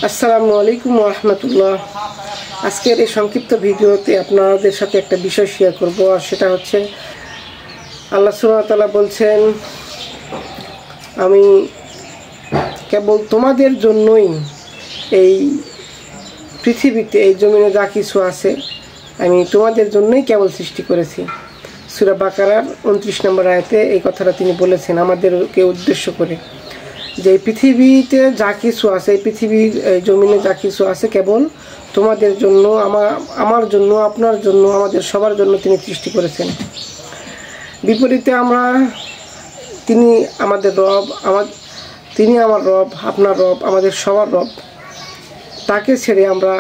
আসসালামু আলাইকুম ওয়া রাহমাতুল্লাহ। আজকের এই সংক্ষিপ্ত ভিডিওতে আপনাদের সাথে একটা বিষয় শেয়ার করব, আর সেটা হচ্ছে আল্লাহ সুবহানাহু ওয়া তাআলা বলছেন, আমি কেবল তোমাদের জন্যই এই পৃথিবীতে, এই জমিনে যা কিছু আছে আমি তোমাদের জন্যই কেবল সৃষ্টি করেছি। সূরা বাকারার 29 নম্বর আয়াতে এই কথাটা তিনি বলেছেন আমাদেরকে উদ্দেশ্য করে, যে পৃথিবীতে যা কিছু আছে, এই পৃথিবীর জমিনে যা কিছু আছে কেবল তোমাদের জন্য, আমার জন্য, আপনার জন্য, আমাদের সবার জন্য তিনি সৃষ্টি করেছেন। বিপরীতে আমরা, তিনি আমাদের রব, তিনি আমার রব, আপনার রব, আমাদের সবার রব, তাকে ছেড়ে আমরা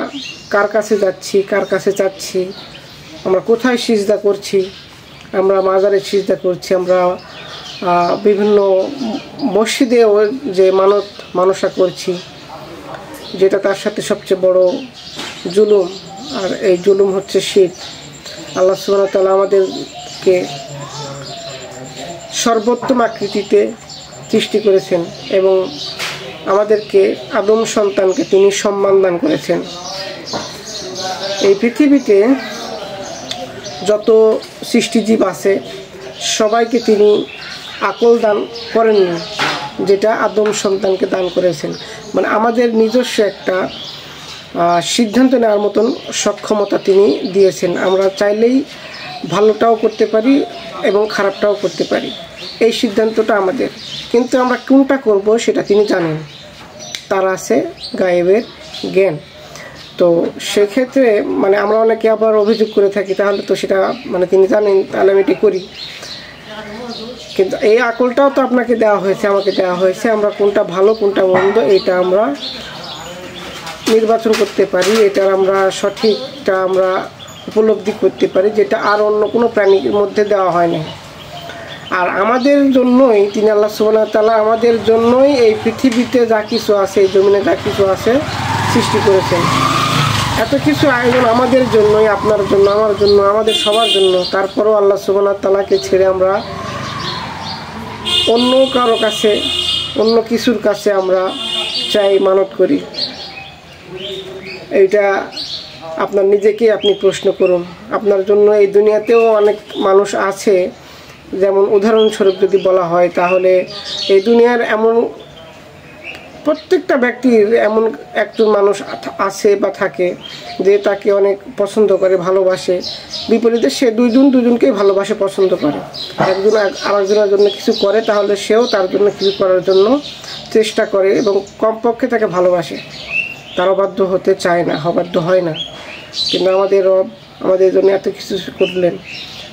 কার কাছে যাচ্ছি, কার কাছে চাচ্ছি, আমরা কোথায় সিজদা করছি, আমরা মাজারে সিজদা করছি, আমরা বিভিন্ন মসজিদে যে মানসা করছি, যেটা তার সাথে সবচেয়ে বড় জুলুম। আর এই জুলুম হচ্ছে শিরক। আল্লাহ সুবহানাহু ওয়া তাআলা আমাদেরকে সর্বোত্তম আকৃতিতে সৃষ্টি করেছেন এবং আমাদেরকে আদম সন্তানকে তিনি সম্মান দান করেছেন। এই পৃথিবীতে যত সৃষ্টিজীব আছে সবাইকে তিনি আকল দান করেননি, যেটা আদম সন্তানকে দান করেছেন। মানে আমাদের নিজস্ব একটা সিদ্ধান্ত নেওয়ার মতন সক্ষমতা তিনি দিয়েছেন। আমরা চাইলেই ভালোটাও করতে পারি এবং খারাপটাও করতে পারি, এই সিদ্ধান্তটা আমাদের। কিন্তু আমরা কোনটা করব সেটা তিনি জানেন, তার আছে গায়েবের জ্ঞান। তো সেক্ষেত্রে মানে আমরা অনেকে আবার অভিযোগ করে থাকি, তাহলে তো সেটা মানে তিনি জানেন, তাহলে আমি এটি করি। কিন্তু এই আকলটাও তো আপনাকে দেওয়া হয়েছে, আমাকে দেওয়া হয়েছে। আমরা কোনটা ভালো কোনটা মন্দ এইটা আমরা নির্বাচন করতে পারি, এটার আমরা সঠিকটা আমরা উপলব্ধি করতে পারি, যেটা আর অন্য কোনো প্রাণীর মধ্যে দেওয়া হয় না। আর আমাদের জন্যই তিনি আল্লাহ সুবহানাহু ওয়া তাআলা আমাদের জন্যই এই পৃথিবীতে যা কিছু আছে, এই জমিনে যা কিছু আছে সৃষ্টি করেছেন। এত কিছু আয়োজন আমাদের জন্যই, আপনার জন্য, আমার জন্য, আমাদের সবার জন্য। তারপরেও আল্লাহ সুবহানাহু ওয়া তাআলাকে ছেড়ে আমরা অন্য কারো কাছে, অন্য কিছুর কাছে আমরা চাই, মানত করি। এইটা আপনার নিজেকে আপনি প্রশ্ন করুন। আপনার জন্য এই দুনিয়াতেও অনেক মানুষ আছে, যেমন উদাহরণস্বরূপ যদি বলা হয়, তাহলে এই দুনিয়ার এমন প্রত্যেকটা ব্যক্তির এমন একজন মানুষ আছে বা থাকে যে তাকে অনেক পছন্দ করে, ভালোবাসে। বিপরীতে সে দুজনকেই ভালোবাসে, পছন্দ করে। একজন আরেকজনের জন্য কিছু করে, তাহলে সেও তার জন্য কিছু করার জন্য চেষ্টা করে এবং কমপক্ষে তাকে ভালোবাসে। তার অবাধ্য হতে চায় না, অবাধ্য হয় না। কিন্তু আমাদের রব আমাদের জন্য এত কিছু করলেন।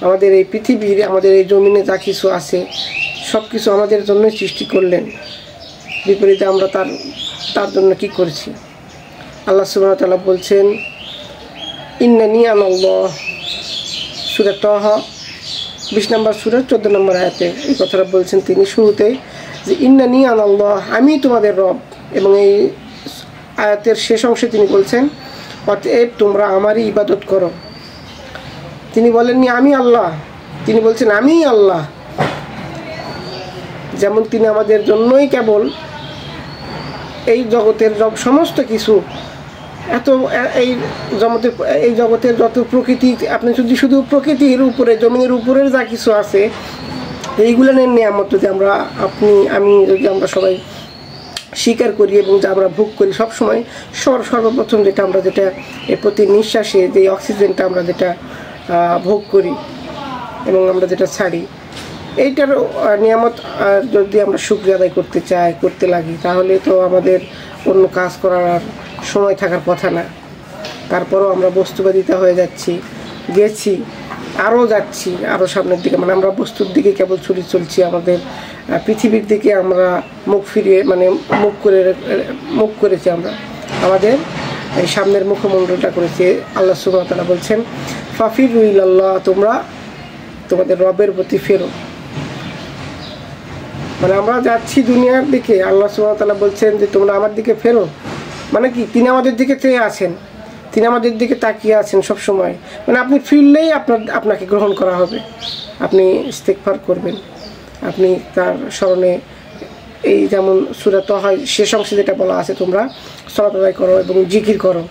আমাদের এই পৃথিবীর, আমাদের এই জমিনে যা কিছু আছে সব কিছু আমাদের জন্যই সৃষ্টি করলেন। বিপরীতে আমরা তার জন্য কি করছি? আল্লাহ সুবহানাহু ওয়া তাআলা বলছেন, ইন্নানি আনাল্লাহ, সূরা তাহা 20 নম্বর সূরা 14 নম্বর আয়াতে এই কথাটা বলছেন তিনি শুরুতেই, যে ইন্নানি আনাল্লাহ, আমি তোমাদের রব। এবং এই আয়াতের শেষ অংশে তিনি বলছেন, অতএব তোমরা আমারই ইবাদত করো। তিনি বলেননি আমি আল্লাহ, তিনি বলছেন আমি আল্লাহ। যেমন তিনি আমাদের জন্যই কেবল এই জগতের সমস্ত কিছু, এত এই জগতের যত প্রকৃতি, আপনি যদি শুধু প্রকৃতির উপরে, জমিনের উপরের যা কিছু আছে এইগুলো নিয়ামত যদি আমি যদি আমরা সবাই স্বীকার করি এবং যা আমরা ভোগ করি সবসময়, সর্বপ্রথম যেটা এই প্রতি নিঃশ্বাসে যে অক্সিজেনটা আমরা যেটা ভোগ করি এবং আমরা যেটা ছাড়ি, এইটার নিয়ামত যদি আমরা শুকরিয়া আদায় করতে লাগি, তাহলে তো আমাদের অন্য কাজ করার আর সময় থাকার কথা না। তারপরও আমরা বস্তুবাদিতা হয়ে গেছি, আরও যাচ্ছি, আরও সামনের দিকে। মানে আমরা বস্তুর দিকে কেবল ছুটে চলছি, আমাদের পৃথিবীর দিকে আমরা মুখ করেছি। আমরা আমাদের এই সামনের মুখমণ্ডলটা করেছি। আল্লাহ সুবহানাহু ওয়া তাআলা বলছেন, ফাফিরু ইলাল্লাহ, তোমরা তোমাদের রবের প্রতি ফেরো। মানে আমরা যাচ্ছি দুনিয়ার দিকে, আল্লাহ সুবহানাহু ওয়া তাআলা বলছেন যে তোমরা আমার দিকে ফেরো। মানে কি, তিনি আমাদের দিকে চেয়ে আছেন, তিনি আমাদের দিকে তাকিয়ে আছেন সব সময়। মানে আপনি ফিরলেই আপনাকে গ্রহণ করা হবে, আপনি ইস্তেগফার করবেন, আপনি তার স্মরণে এই যেমন সূরা তাহা শেষ অংশে যেটা বলা আছে তোমরা সালাত আদায় করো এবং জিকির করো,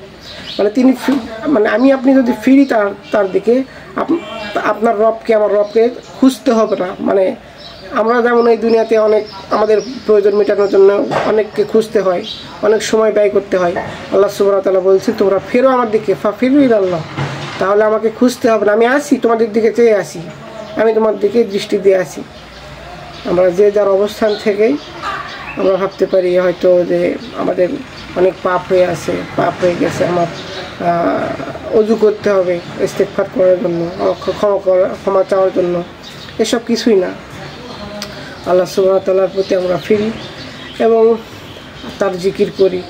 মানে তিনি মানে আমি আপনি যদি ফিরি তার দিকে, আপনার রবকে আমার রবকে খুঁজতে হবে না। মানে আমরা যেমন এই দুনিয়াতে অনেক আমাদের প্রয়োজন মেটানোর জন্য অনেককে খুঁজতে হয়, অনেক সময় ব্যয় করতে হয়। আল্লাহ সুবহানাহু ওয়া তাআলা বলছেন তোমরা ফেরো আমার দিকে, ফাফিরু ইলাল্লাহ, তাহলে আমাকে খুঁজতে হবে না, আমি আসি তোমাদের দিকে চেয়ে আসি, আমি তোমার দিকে দৃষ্টি দিয়ে আসি। আমরা যে যার অবস্থান থেকেই আমরা ভাবতে পারি হয়তো যে আমাদের অনেক পাপ হয়ে আছে, পাপ হয়ে গেছে, আমার অজু করতে হবে ইস্তেগফার করার জন্য, ক্ষমা চাওয়ার জন্য, এসব কিছুই না। আল্লাহ সুবহানাহু ওয়া তাআলার প্রতি আমরা ফিরি এবং তার জিকির করি।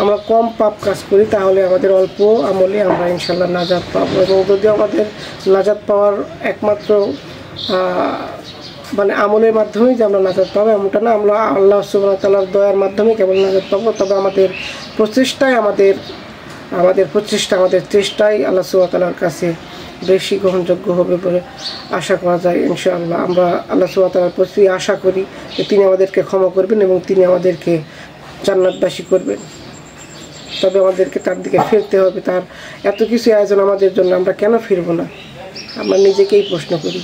আমরা কম পাপ কাজ করি তাহলে আমাদের অল্প আমলে আমরা ইনশাআল্লাহ নাজাত পাবো। এবং যদি আমাদের নাজাত পাওয়ার একমাত্র মানে আমলের মাধ্যমেই যে আমরা নাজাত পাবো এমনটা না, আমরা আল্লাহ সুবহানাহু ওয়া তাআলার দয়ার মাধ্যমে কেবল নাজাত পাবো। তবে আমাদের প্রচেষ্টাই আমাদের চেষ্টাই আল্লাহ সুবহানাহু ওয়া তাআলার কাছে বেশি গ্রহণযোগ্য হবে বলে আশা করা যায় ইনশাআল্লাহ। আমরা আল্লাহ সুবহানাহু ওয়া তাআলার প্রতি আশা করি যে তিনি আমাদেরকে ক্ষমা করবেন এবং তিনি আমাদেরকে জান্নাতবাসী করবেন। তবে আমাদেরকে তার দিকে ফিরতে হবে। তার এত কিছু আয়োজন আমাদের জন্য, আমরা কেন ফিরবো না? আমরা নিজেকেই প্রশ্ন করি।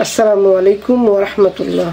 আসসালামু আলাইকুম ওয়া রাহমাতুল্লাহ।